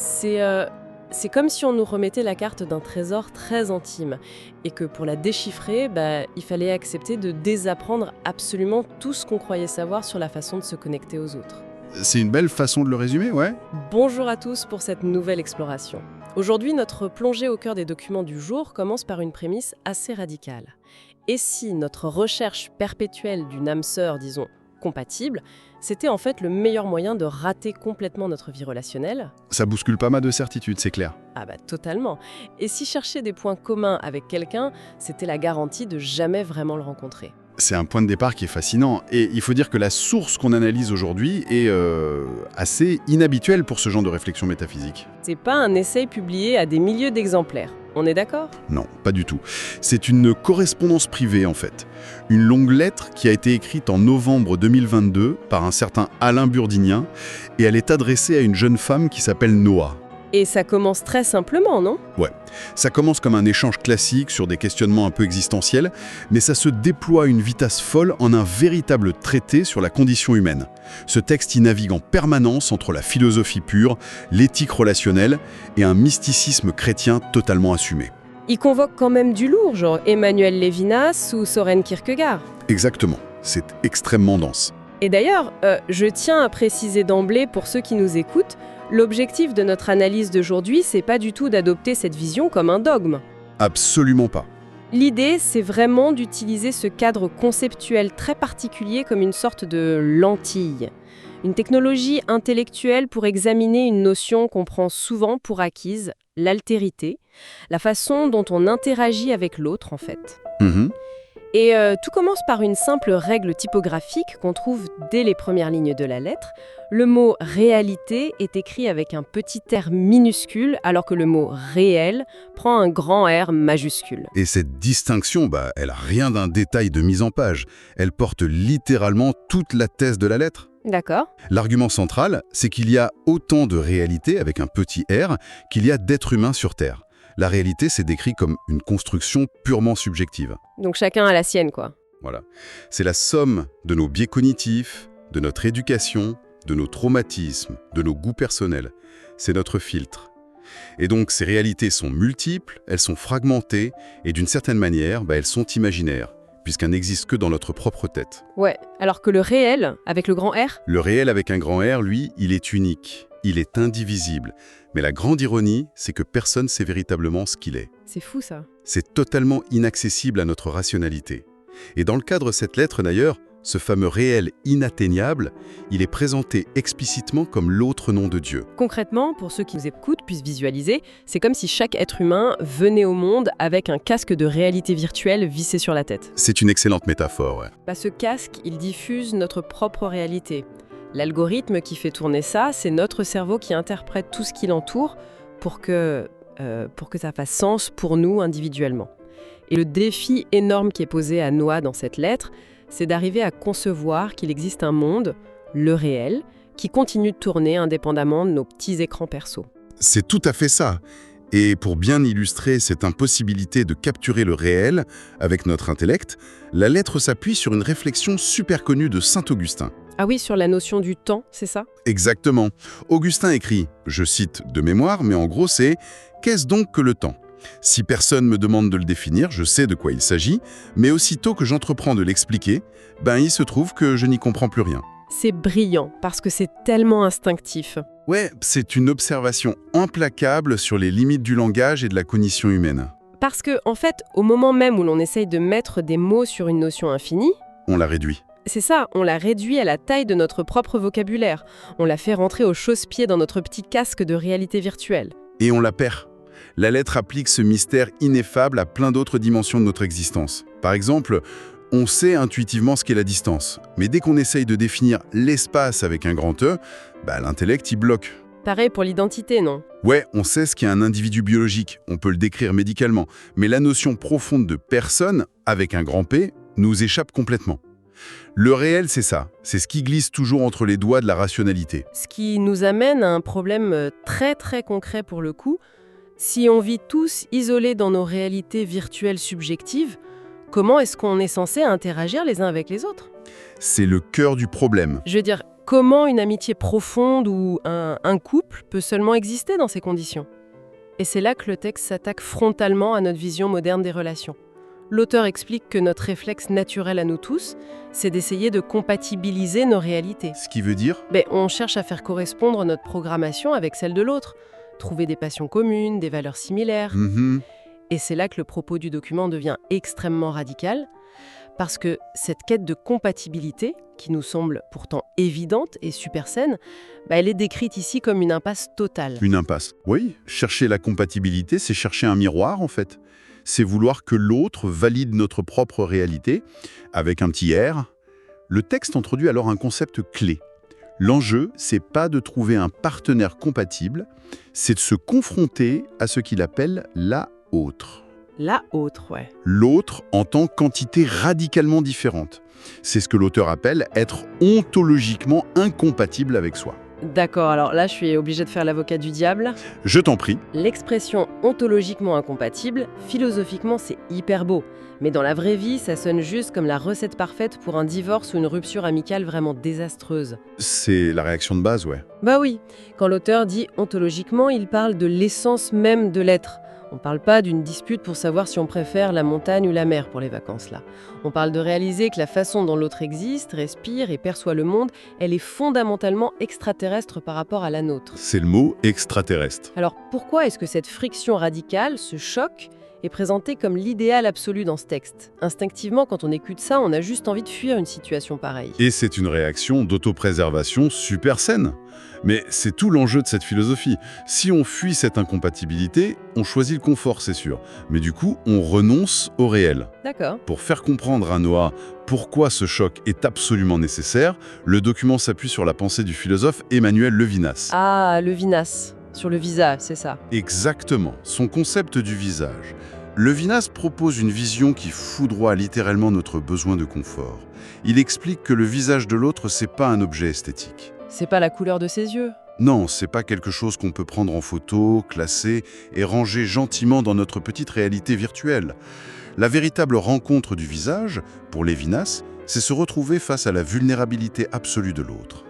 C'est comme si on nous remettait la carte d'un trésor très intime et que pour la déchiffrer, il fallait accepter de désapprendre absolument tout ce qu'on croyait savoir sur la façon de se connecter aux autres. C'est une belle façon de le résumer, ouais. Bonjour à tous pour cette nouvelle exploration. Aujourd'hui, notre plongée au cœur des documents du jour commence par une prémisse assez radicale. Et si notre recherche perpétuelle d'une âme sœur, disons, compatible, c'était en fait le meilleur moyen de rater complètement notre vie relationnelle? Ça bouscule pas mal de certitudes, c'est clair. Ah totalement. Et si chercher des points communs avec quelqu'un, c'était la garantie de jamais vraiment le rencontrer. C'est un point de départ qui est fascinant. Et il faut dire que la source qu'on analyse aujourd'hui est assez inhabituelle pour ce genre de réflexion métaphysique. C'est pas un essai publié à des milliers d'exemplaires. On est d'accord? Non, pas du tout. C'est une correspondance privée, en fait. Une longue lettre qui a été écrite en novembre 2022 par un certain Alain Burdignin, et elle est adressée à une jeune femme qui s'appelle Noah. Et ça commence très simplement, non? Ouais, ça commence comme un échange classique sur des questionnements un peu existentiels, mais ça se déploie à une vitesse folle en un véritable traité sur la condition humaine. Ce texte y navigue en permanence entre la philosophie pure, l'éthique relationnelle et un mysticisme chrétien totalement assumé. Il convoque quand même du lourd, genre Emmanuel Lévinas ou Søren Kierkegaard. Exactement, c'est extrêmement dense. Et d'ailleurs, je tiens à préciser d'emblée pour ceux qui nous écoutent, l'objectif de notre analyse d'aujourd'hui, c'est pas du tout d'adopter cette vision comme un dogme. Absolument pas. L'idée, c'est vraiment d'utiliser ce cadre conceptuel très particulier comme une sorte de lentille. Une technologie intellectuelle pour examiner une notion qu'on prend souvent pour acquise, l'altérité, la façon dont on interagit avec l'autre en fait. Et tout commence par une simple règle typographique qu'on trouve dès les premières lignes de la lettre. Le mot « réalité » est écrit avec un petit R minuscule, alors que le mot « réel » prend un grand R majuscule. Et cette distinction, elle n'a rien d'un détail de mise en page. Elle porte littéralement toute la thèse de la lettre. D'accord. L'argument central, c'est qu'il y a autant de réalité, avec un petit R, qu'il y a d'êtres humains sur Terre. La réalité, c'est décrit comme une construction purement subjective. Donc chacun a la sienne, quoi. Voilà. C'est la somme de nos biais cognitifs, de notre éducation, de nos traumatismes, de nos goûts personnels. C'est notre filtre. Et donc, ces réalités sont multiples, elles sont fragmentées, et d'une certaine manière, elles sont imaginaires, puisqu'elles n'existent que dans notre propre tête. Ouais, alors que le réel, avec le grand R? Le réel avec un grand R, lui, il est unique, il est indivisible. Mais la grande ironie, c'est que personne ne sait véritablement ce qu'il est. C'est fou, ça. C'est totalement inaccessible à notre rationalité. Et dans le cadre de cette lettre, d'ailleurs, ce fameux réel inatteignable, il est présenté explicitement comme l'autre nom de Dieu. Concrètement, pour ceux qui nous écoutent puissent visualiser, c'est comme si chaque être humain venait au monde avec un casque de réalité virtuelle vissé sur la tête. C'est une excellente métaphore, ouais. Ce casque, il diffuse notre propre réalité. L'algorithme qui fait tourner ça, c'est notre cerveau qui interprète tout ce qui l'entoure pour que ça fasse sens pour nous individuellement. Et le défi énorme qui est posé à Noah dans cette lettre, c'est d'arriver à concevoir qu'il existe un monde, le réel, qui continue de tourner indépendamment de nos petits écrans perso. C'est tout à fait ça. Et pour bien illustrer cette impossibilité de capturer le réel avec notre intellect, la lettre s'appuie sur une réflexion super connue de saint Augustin. Ah oui, sur la notion du temps, c'est ça? Exactement. Augustin écrit, je cite de mémoire, mais en gros c'est « Qu'est-ce donc que le temps ? Si personne me demande de le définir, je sais de quoi il s'agit, mais aussitôt que j'entreprends de l'expliquer, il se trouve que je n'y comprends plus rien. » C'est brillant, parce que c'est tellement instinctif. Ouais, c'est une observation implacable sur les limites du langage et de la cognition humaine. Parce que, en fait, au moment même où l'on essaye de mettre des mots sur une notion infinie, on la réduit. C'est ça, on l'a réduit à la taille de notre propre vocabulaire. On l'a fait rentrer au chausse-pied dans notre petit casque de réalité virtuelle. Et on la perd. La lettre applique ce mystère ineffable à plein d'autres dimensions de notre existence. Par exemple, on sait intuitivement ce qu'est la distance. Mais dès qu'on essaye de définir l'espace avec un grand E, l'intellect y bloque. Pareil pour l'identité, non? Ouais, on sait ce qu'est un individu biologique, on peut le décrire médicalement. Mais la notion profonde de personne, avec un grand P, nous échappe complètement. Le réel, c'est ça. C'est ce qui glisse toujours entre les doigts de la rationalité. Ce qui nous amène à un problème très très concret pour le coup. Si on vit tous isolés dans nos réalités virtuelles subjectives, comment est-ce qu'on est censé interagir les uns avec les autres? C'est le cœur du problème. Je veux dire, comment une amitié profonde ou un couple peut seulement exister dans ces conditions. Et c'est là que le texte s'attaque frontalement à notre vision moderne des relations. L'auteur explique que notre réflexe naturel à nous tous, c'est d'essayer de compatibiliser nos réalités. Ce qui veut dire? On cherche à faire correspondre notre programmation avec celle de l'autre, trouver des passions communes, des valeurs similaires. Et c'est là que le propos du document devient extrêmement radical, parce que cette quête de compatibilité, qui nous semble pourtant évidente et super saine, elle est décrite ici comme une impasse totale. Une impasse. Oui, chercher la compatibilité, c'est chercher un miroir en fait. C'est vouloir que l'autre valide notre propre réalité, avec un petit R. Le texte introduit alors un concept clé. L'enjeu, c'est pas de trouver un partenaire compatible, c'est de se confronter à ce qu'il appelle la autre. La autre, ouais. L'autre en tant qu'entité radicalement différente. C'est ce que l'auteur appelle être ontologiquement incompatible avec soi. D'accord, alors là je suis obligée de faire l'avocat du diable. Je t'en prie. L'expression ontologiquement incompatible, philosophiquement c'est hyper beau. Mais dans la vraie vie, ça sonne juste comme la recette parfaite pour un divorce ou une rupture amicale vraiment désastreuse. C'est la réaction de base, ouais. Bah oui, quand l'auteur dit ontologiquement, il parle de l'essence même de l'être. On ne parle pas d'une dispute pour savoir si on préfère la montagne ou la mer pour les vacances, là. On parle de réaliser que la façon dont l'autre existe, respire et perçoit le monde, elle est fondamentalement extraterrestre par rapport à la nôtre. C'est le mot extraterrestre. Alors pourquoi est-ce que cette friction radicale, ce choc, est présenté comme l'idéal absolu dans ce texte? Instinctivement, quand on écoute ça, on a juste envie de fuir une situation pareille. Et c'est une réaction d'autopréservation super saine. Mais c'est tout l'enjeu de cette philosophie. Si on fuit cette incompatibilité, on choisit le confort, c'est sûr. Mais du coup, on renonce au réel. D'accord. Pour faire comprendre à Noah pourquoi ce choc est absolument nécessaire, le document s'appuie sur la pensée du philosophe Emmanuel Levinas. Ah, Levinas. Sur le visage, c'est ça. Exactement, son concept du visage. Levinas propose une vision qui foudroie littéralement notre besoin de confort. Il explique que le visage de l'autre, c'est pas un objet esthétique. C'est pas la couleur de ses yeux. Non, c'est pas quelque chose qu'on peut prendre en photo, classer et ranger gentiment dans notre petite réalité virtuelle. La véritable rencontre du visage, pour Levinas, c'est se retrouver face à la vulnérabilité absolue de l'autre.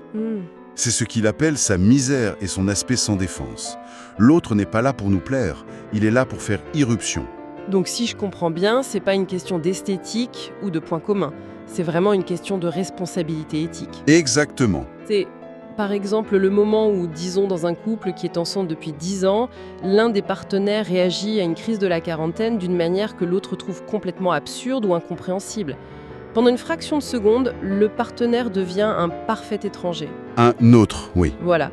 C'est ce qu'il appelle sa misère et son aspect sans défense. L'autre n'est pas là pour nous plaire, il est là pour faire irruption. Donc si je comprends bien, c'est pas une question d'esthétique ou de points communs. C'est vraiment une question de responsabilité éthique. Exactement. C'est, par exemple, le moment où, disons, dans un couple qui est ensemble depuis 10 ans, l'un des partenaires réagit à une crise de la quarantaine d'une manière que l'autre trouve complètement absurde ou incompréhensible. Pendant une fraction de seconde, le partenaire devient un parfait étranger. Un autre, oui. Voilà.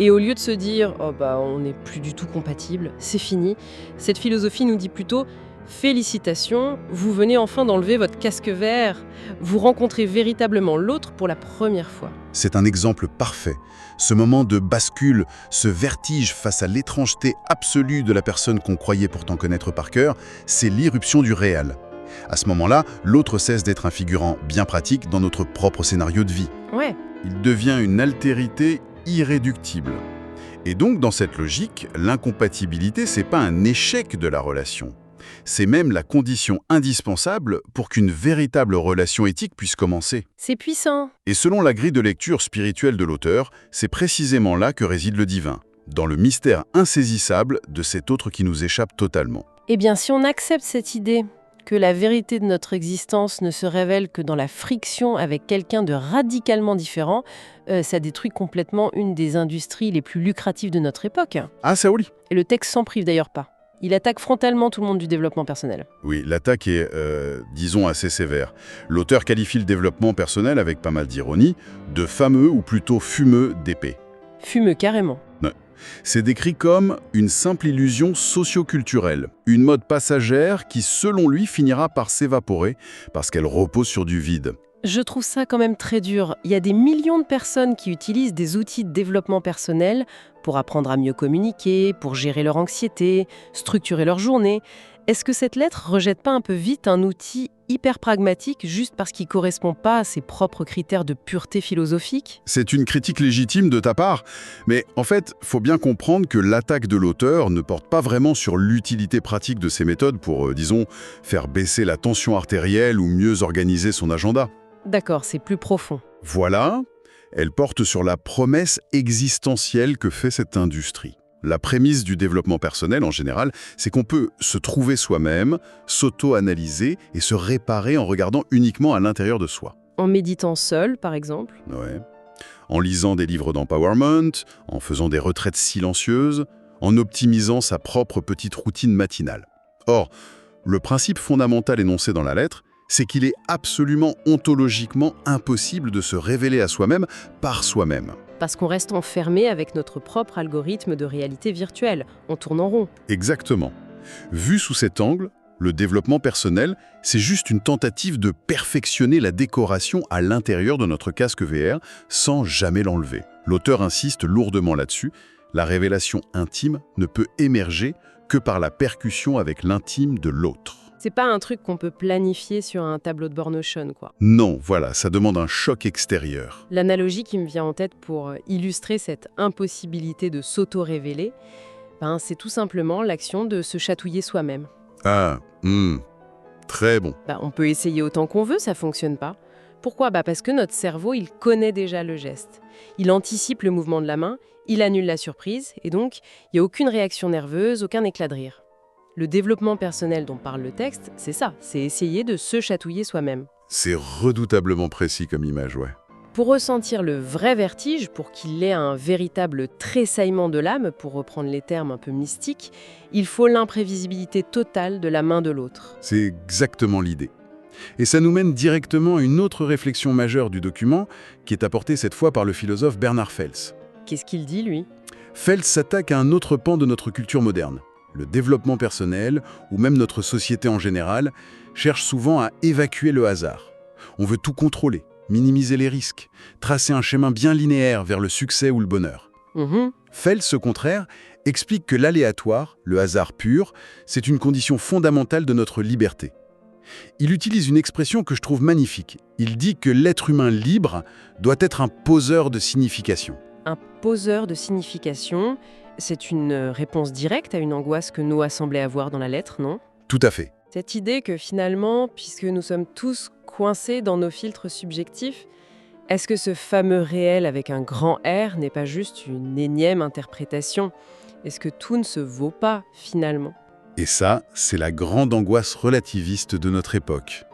Et au lieu de se dire « Oh on n'est plus du tout compatible, c'est fini », cette philosophie nous dit plutôt « Félicitations, vous venez enfin d'enlever votre casque vert, vous rencontrez véritablement l'autre pour la première fois. » C'est un exemple parfait. Ce moment de bascule, ce vertige face à l'étrangeté absolue de la personne qu'on croyait pourtant connaître par cœur, c'est l'irruption du réel. À ce moment-là, l'autre cesse d'être un figurant bien pratique dans notre propre scénario de vie. Ouais. Il devient une altérité irréductible. Et donc, dans cette logique, l'incompatibilité, c'est pas un échec de la relation. C'est même la condition indispensable pour qu'une véritable relation éthique puisse commencer. C'est puissant. Et selon la grille de lecture spirituelle de l'auteur, c'est précisément là que réside le divin, dans le mystère insaisissable de cet autre qui nous échappe totalement. Eh bien, si on accepte cette idée que la vérité de notre existence ne se révèle que dans la friction avec quelqu'un de radicalement différent, ça détruit complètement une des industries les plus lucratives de notre époque. Ah, ça oui. Et le texte s'en prive d'ailleurs pas. Il attaque frontalement tout le monde du développement personnel. Oui, l'attaque est, disons, assez sévère. L'auteur qualifie le développement personnel, avec pas mal d'ironie, de fameux ou plutôt fumeux d'épée. Fumeux, carrément. C'est décrit comme une simple illusion socio-culturelle, une mode passagère qui, selon lui, finira par s'évaporer parce qu'elle repose sur du vide. Je trouve ça quand même très dur. Il y a des millions de personnes qui utilisent des outils de développement personnel pour apprendre à mieux communiquer, pour gérer leur anxiété, structurer leur journée. Est-ce que cette lettre rejette pas un peu vite un outil hyper pragmatique juste parce qu'il ne correspond pas à ses propres critères de pureté philosophique ? C'est une critique légitime de ta part, mais en fait, faut bien comprendre que l'attaque de l'auteur ne porte pas vraiment sur l'utilité pratique de ces méthodes pour, disons, faire baisser la tension artérielle ou mieux organiser son agenda. D'accord, c'est plus profond. Voilà. Elle porte sur la promesse existentielle que fait cette industrie. La prémisse du développement personnel, en général, c'est qu'on peut se trouver soi-même, s'auto-analyser et se réparer en regardant uniquement à l'intérieur de soi. En méditant seul, par exemple. Ouais. En lisant des livres d'empowerment, en faisant des retraites silencieuses, en optimisant sa propre petite routine matinale. Or, le principe fondamental énoncé dans la lettre, c'est qu'il est absolument ontologiquement impossible de se révéler à soi-même par soi-même. Parce qu'on reste enfermé avec notre propre algorithme de réalité virtuelle. On tourne en rond. Exactement. Vu sous cet angle, le développement personnel, c'est juste une tentative de perfectionner la décoration à l'intérieur de notre casque VR sans jamais l'enlever. L'auteur insiste lourdement là-dessus. La révélation intime ne peut émerger que par la percussion avec l'intime de l'autre. C'est pas un truc qu'on peut planifier sur un tableau de bord Notion, quoi. Non, voilà, ça demande un choc extérieur. L'analogie qui me vient en tête pour illustrer cette impossibilité de s'auto-révéler, c'est tout simplement l'action de se chatouiller soi-même. Ah, très bon. On peut essayer autant qu'on veut, ça fonctionne pas. Pourquoi ? Parce que notre cerveau, il connaît déjà le geste. Il anticipe le mouvement de la main, il annule la surprise, et donc, il n'y a aucune réaction nerveuse, aucun éclat de rire. Le développement personnel dont parle le texte, c'est ça, c'est essayer de se chatouiller soi-même. C'est redoutablement précis comme image, ouais. Pour ressentir le vrai vertige, pour qu'il ait un véritable tressaillement de l'âme, pour reprendre les termes un peu mystiques, il faut l'imprévisibilité totale de la main de l'autre. C'est exactement l'idée. Et ça nous mène directement à une autre réflexion majeure du document, qui est apportée cette fois par le philosophe Bernard Fels. Qu'est-ce qu'il dit, lui ? Fels s'attaque à un autre pan de notre culture moderne. Le développement personnel, ou même notre société en général, cherche souvent à évacuer le hasard. On veut tout contrôler, minimiser les risques, tracer un chemin bien linéaire vers le succès ou le bonheur. Fels, au contraire, explique que l'aléatoire, le hasard pur, c'est une condition fondamentale de notre liberté. Il utilise une expression que je trouve magnifique. Il dit que l'être humain libre doit être un poseur de signification. Un poseur de signification, c'est une réponse directe à une angoisse que Noah semblait avoir dans la lettre, non ? Tout à fait. Cette idée que finalement, puisque nous sommes tous coincés dans nos filtres subjectifs, est-ce que ce fameux réel avec un grand R n'est pas juste une énième interprétation ? Est-ce que tout ne se vaut pas, finalement ? Et ça, c'est la grande angoisse relativiste de notre époque.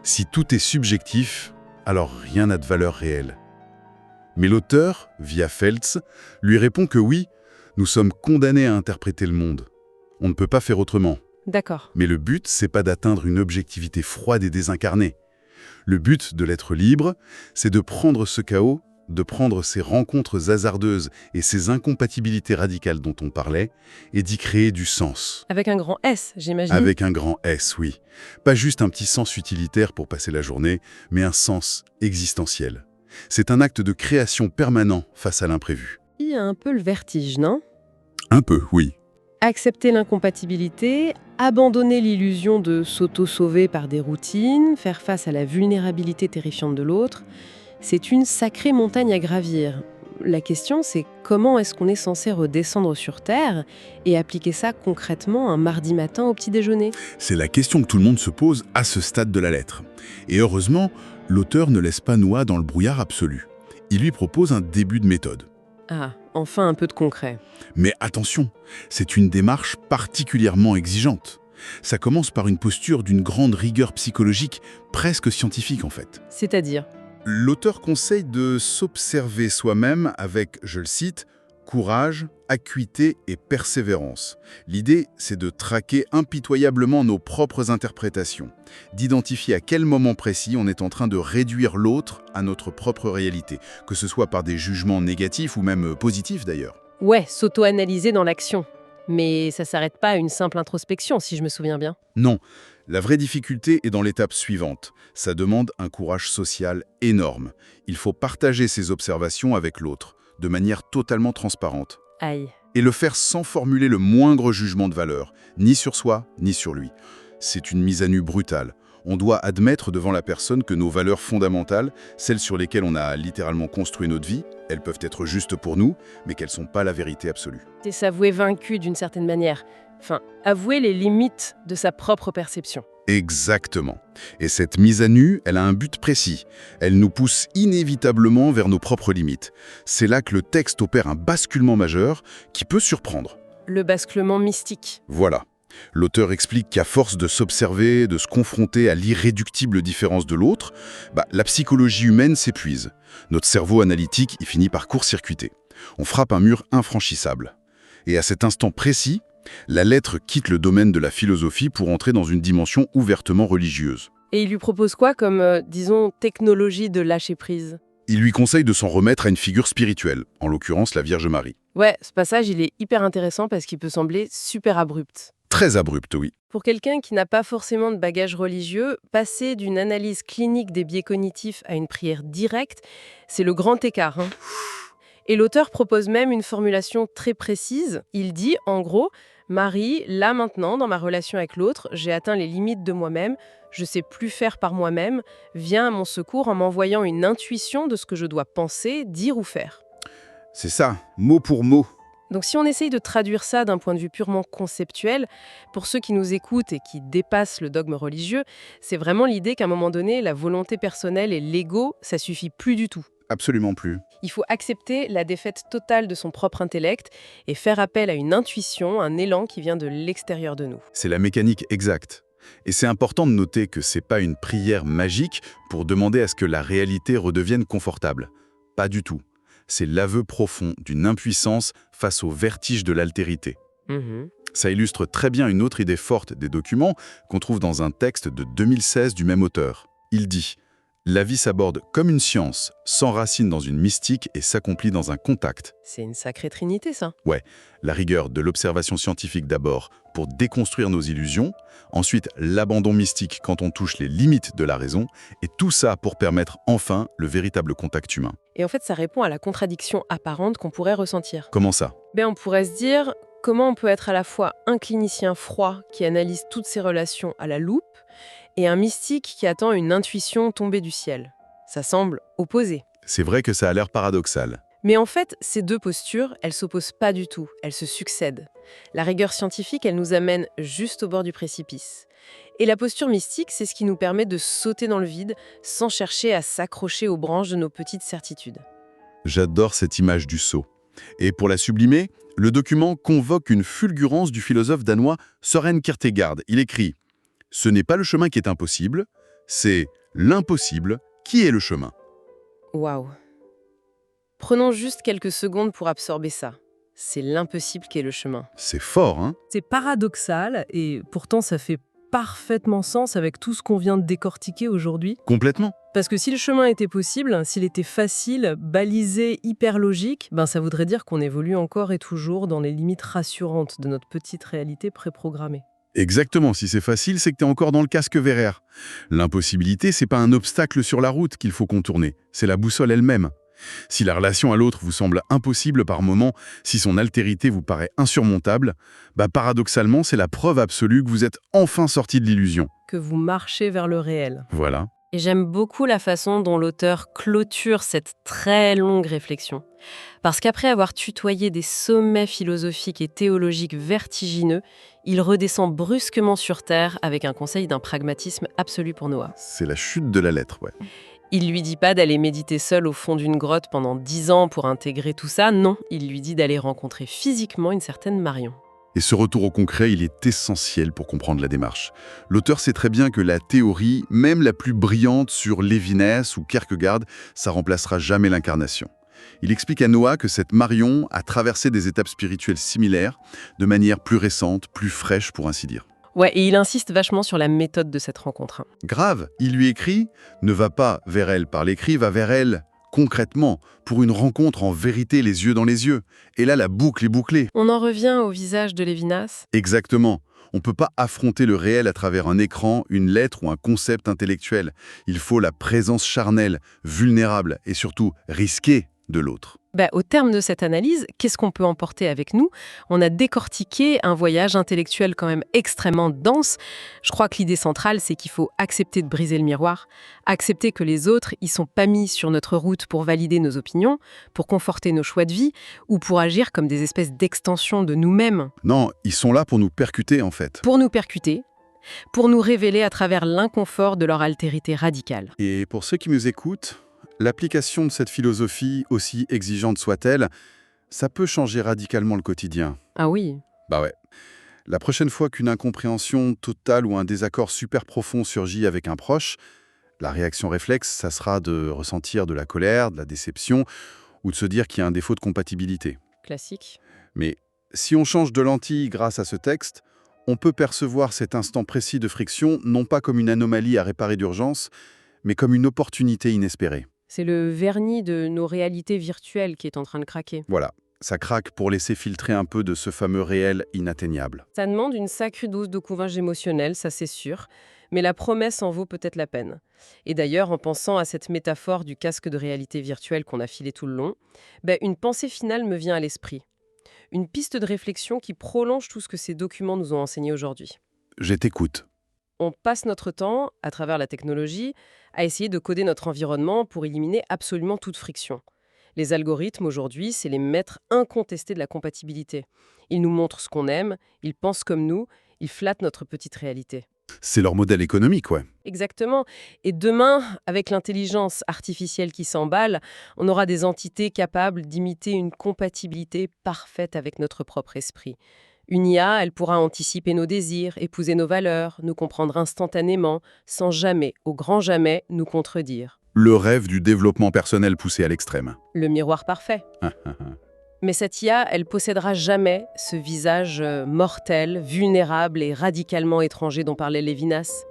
Si tout est subjectif, alors rien n'a de valeur réelle. Mais l'auteur, via Fels, lui répond que oui, nous sommes condamnés à interpréter le monde. On ne peut pas faire autrement. D'accord. Mais le but, c'est pas d'atteindre une objectivité froide et désincarnée. Le but de l'être libre, c'est de prendre ce chaos, de prendre ces rencontres hasardeuses et ces incompatibilités radicales dont on parlait, et d'y créer du sens. Avec un grand S, j'imagine. Avec un grand S, oui. Pas juste un petit sens utilitaire pour passer la journée, mais un sens existentiel. C'est un acte de création permanent face à l'imprévu. Il y a un peu le vertige, non ? Un peu, oui. Accepter l'incompatibilité, abandonner l'illusion de s'auto-sauver par des routines, faire face à la vulnérabilité terrifiante de l'autre, c'est une sacrée montagne à gravir. La question, c'est comment est-ce qu'on est censé redescendre sur Terre et appliquer ça concrètement un mardi matin au petit déjeuner ? C'est la question que tout le monde se pose à ce stade de la lettre. Et heureusement, l'auteur ne laisse pas Noah dans le brouillard absolu. Il lui propose un début de méthode. Ah, enfin un peu de concret. Mais attention, c'est une démarche particulièrement exigeante. Ça commence par une posture d'une grande rigueur psychologique, presque scientifique en fait. C'est-à-dire ? L'auteur conseille de s'observer soi-même avec, je le cite, « courage, acuité et persévérance ». L'idée, c'est de traquer impitoyablement nos propres interprétations, d'identifier à quel moment précis on est en train de réduire l'autre à notre propre réalité, que ce soit par des jugements négatifs ou même positifs d'ailleurs. Ouais, s'auto-analyser dans l'action. Mais ça s'arrête pas à une simple introspection, si je me souviens bien. Non, la vraie difficulté est dans l'étape suivante. Ça demande un courage social énorme. Il faut partager ses observations avec l'autre, de manière totalement transparente. Aïe. Et le faire sans formuler le moindre jugement de valeur, ni sur soi, ni sur lui. C'est une mise à nu brutale. On doit admettre devant la personne que nos valeurs fondamentales, celles sur lesquelles on a littéralement construit notre vie, elles peuvent être justes pour nous, mais qu'elles ne sont pas la vérité absolue. C'est s'avouer vaincu d'une certaine manière. Enfin, avouer les limites de sa propre perception. Exactement. Et cette mise à nu, elle a un but précis. Elle nous pousse inévitablement vers nos propres limites. C'est là que le texte opère un basculement majeur qui peut surprendre. Le basculement mystique. Voilà. L'auteur explique qu'à force de s'observer, de se confronter à l'irréductible différence de l'autre, la psychologie humaine s'épuise. Notre cerveau analytique y finit par court-circuiter. On frappe un mur infranchissable. Et à cet instant précis, la lettre quitte le domaine de la philosophie pour entrer dans une dimension ouvertement religieuse. Et il lui propose quoi comme, disons, technologie de lâcher prise? Il lui conseille de s'en remettre à une figure spirituelle, en l'occurrence la Vierge Marie. Ouais, ce passage, il est hyper intéressant parce qu'il peut sembler super abrupt. Très abrupte, oui. Pour quelqu'un qui n'a pas forcément de bagage religieux, passer d'une analyse clinique des biais cognitifs à une prière directe, c'est le grand écart, hein. Et l'auteur propose même une formulation très précise. Il dit, en gros, « Marie, là maintenant, dans ma relation avec l'autre, j'ai atteint les limites de moi-même, je sais plus faire par moi-même, viens à mon secours en m'envoyant une intuition de ce que je dois penser, dire ou faire. » C'est ça, mot pour mot. Donc si on essaye de traduire ça d'un point de vue purement conceptuel, pour ceux qui nous écoutent et qui dépassent le dogme religieux, c'est vraiment l'idée qu'à un moment donné, la volonté personnelle et l'ego, ça suffit plus du tout. Absolument plus. Il faut accepter la défaite totale de son propre intellect et faire appel à une intuition, un élan qui vient de l'extérieur de nous. C'est la mécanique exacte. Et c'est important de noter que c'est pas une prière magique pour demander à ce que la réalité redevienne confortable. Pas du tout. C'est l'aveu profond d'une impuissance face au vertige de l'altérité. Ça illustre très bien une autre idée forte des documents qu'on trouve dans un texte de 2016 du même auteur. Il dit « La vie s'aborde comme une science, s'enracine dans une mystique et s'accomplit dans un contact. » C'est une sacrée trinité, ça. Ouais, la rigueur de l'observation scientifique d'abord pour déconstruire nos illusions, ensuite l'abandon mystique quand on touche les limites de la raison, et tout ça pour permettre enfin le véritable contact humain. Et en fait, ça répond à la contradiction apparente qu'on pourrait ressentir. Comment ça? On pourrait se dire, comment on peut être à la fois un clinicien froid qui analyse toutes ses relations à la loupe et un mystique qui attend une intuition tombée du ciel? Ça semble opposé. C'est vrai que ça a l'air paradoxal. Mais en fait, ces deux postures, elles s'opposent pas du tout, elles se succèdent. La rigueur scientifique, elle nous amène juste au bord du précipice. Et la posture mystique, c'est ce qui nous permet de sauter dans le vide sans chercher à s'accrocher aux branches de nos petites certitudes. J'adore cette image du saut. Et pour la sublimer, le document convoque une fulgurance du philosophe danois Søren Kierkegaard. Il écrit « Ce n'est pas le chemin qui est impossible, c'est l'impossible qui est le chemin. » Waouh! Prenons juste quelques secondes pour absorber ça. C'est l'impossible qui est le chemin. C'est fort, hein? C'est paradoxal et pourtant ça fait parfaitement sens avec tout ce qu'on vient de décortiquer aujourd'hui. Complètement. Parce que si le chemin était possible, s'il était facile, balisé, hyper logique, ça voudrait dire qu'on évolue encore et toujours dans les limites rassurantes de notre petite réalité préprogrammée. Exactement, si c'est facile, c'est que t'es encore dans le casque VR. L'impossibilité, c'est pas un obstacle sur la route qu'il faut contourner, c'est la boussole elle-même. Si la relation à l'autre vous semble impossible par moment, si son altérité vous paraît insurmontable, paradoxalement, c'est la preuve absolue que vous êtes enfin sorti de l'illusion. Que vous marchez vers le réel. Voilà. Et j'aime beaucoup la façon dont l'auteur clôture cette très longue réflexion. Parce qu'après avoir tutoyé des sommets philosophiques et théologiques vertigineux, il redescend brusquement sur Terre avec un conseil d'un pragmatisme absolu pour Noah. C'est la chute de la lettre, ouais. Il lui dit pas d'aller méditer seul au fond d'une grotte pendant 10 ans pour intégrer tout ça, non, il lui dit d'aller rencontrer physiquement une certaine Marion. Et ce retour au concret, il est essentiel pour comprendre la démarche. L'auteur sait très bien que la théorie, même la plus brillante sur Lévinas ou Kierkegaard, ça remplacera jamais l'incarnation. Il explique à Noah que cette Marion a traversé des étapes spirituelles similaires, de manière plus récente, plus fraîche pour ainsi dire. Ouais, et il insiste vachement sur la méthode de cette rencontre. Grave, il lui écrit « Ne va pas vers elle par l'écrit, va vers elle concrètement, pour une rencontre en vérité les yeux dans les yeux. » Et là, la boucle est bouclée. On en revient au visage de Lévinas. Exactement. On ne peut pas affronter le réel à travers un écran, une lettre ou un concept intellectuel. Il faut la présence charnelle, vulnérable et surtout risquée de l'autre. Au terme de cette analyse, qu'est-ce qu'on peut emporter avec nous? On a décortiqué un voyage intellectuel quand même extrêmement dense. Je crois que l'idée centrale, c'est qu'il faut accepter de briser le miroir, accepter que les autres, ils sont pas mis sur notre route pour valider nos opinions, pour conforter nos choix de vie, ou pour agir comme des espèces d'extensions de nous-mêmes. Non, ils sont là pour nous percuter en fait. Pour nous percuter. pour nous révéler à travers l'inconfort de leur altérité radicale. Et pour ceux qui nous écoutent, l'application de cette philosophie, aussi exigeante soit-elle, ça peut changer radicalement le quotidien. Ah oui, Bah ouais. La prochaine fois qu'une incompréhension totale ou un désaccord super profond surgit avec un proche, la réaction réflexe, ça sera de ressentir de la colère, de la déception, ou de se dire qu'il y a un défaut de compatibilité. classique. Mais si on change de lentille grâce à ce texte, on peut percevoir cet instant précis de friction non pas comme une anomalie à réparer d'urgence, mais comme une opportunité inespérée. C'est le vernis de nos réalités virtuelles qui est en train de craquer. Voilà, ça craque pour laisser filtrer un peu de ce fameux réel inatteignable. Ça demande une sacrée dose de courage émotionnel, ça c'est sûr, mais la promesse en vaut peut-être la peine. Et d'ailleurs, en pensant à cette métaphore du casque de réalité virtuelle qu'on a filé tout le long, une pensée finale me vient à l'esprit. Une piste de réflexion qui prolonge tout ce que ces documents nous ont enseigné aujourd'hui. Je t'écoute. On passe notre temps, à travers la technologie, à essayer de coder notre environnement pour éliminer absolument toute friction. Les algorithmes, aujourd'hui, c'est les maîtres incontestés de la compatibilité. Ils nous montrent ce qu'on aime, ils pensent comme nous, ils flattent notre petite réalité. C'est leur modèle économique, ouais. Exactement. Et demain, avec l'intelligence artificielle qui s'emballe, on aura des entités capables d'imiter une compatibilité parfaite avec notre propre esprit. Une IA, elle pourra anticiper nos désirs, épouser nos valeurs, nous comprendre instantanément, sans jamais, au grand jamais, nous contredire. Le rêve du développement personnel poussé à l'extrême. Le miroir parfait. Mais cette IA, elle possédera jamais ce visage mortel, vulnérable et radicalement étranger dont parlait Lévinas.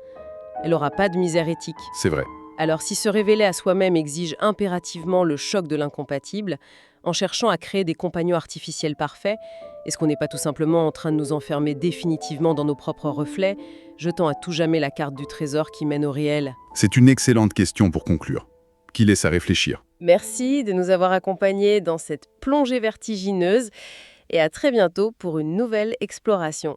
Elle n'aura pas de misère éthique. C'est vrai. Alors si se révéler à soi-même exige impérativement le choc de l'incompatible, en cherchant à créer des compagnons artificiels parfaits, est-ce qu'on n'est pas tout simplement en train de nous enfermer définitivement dans nos propres reflets, jetant à tout jamais la carte du trésor qui mène au réel ? C'est une excellente question pour conclure, qui laisse à réfléchir. Merci de nous avoir accompagnés dans cette plongée vertigineuse et à très bientôt pour une nouvelle exploration.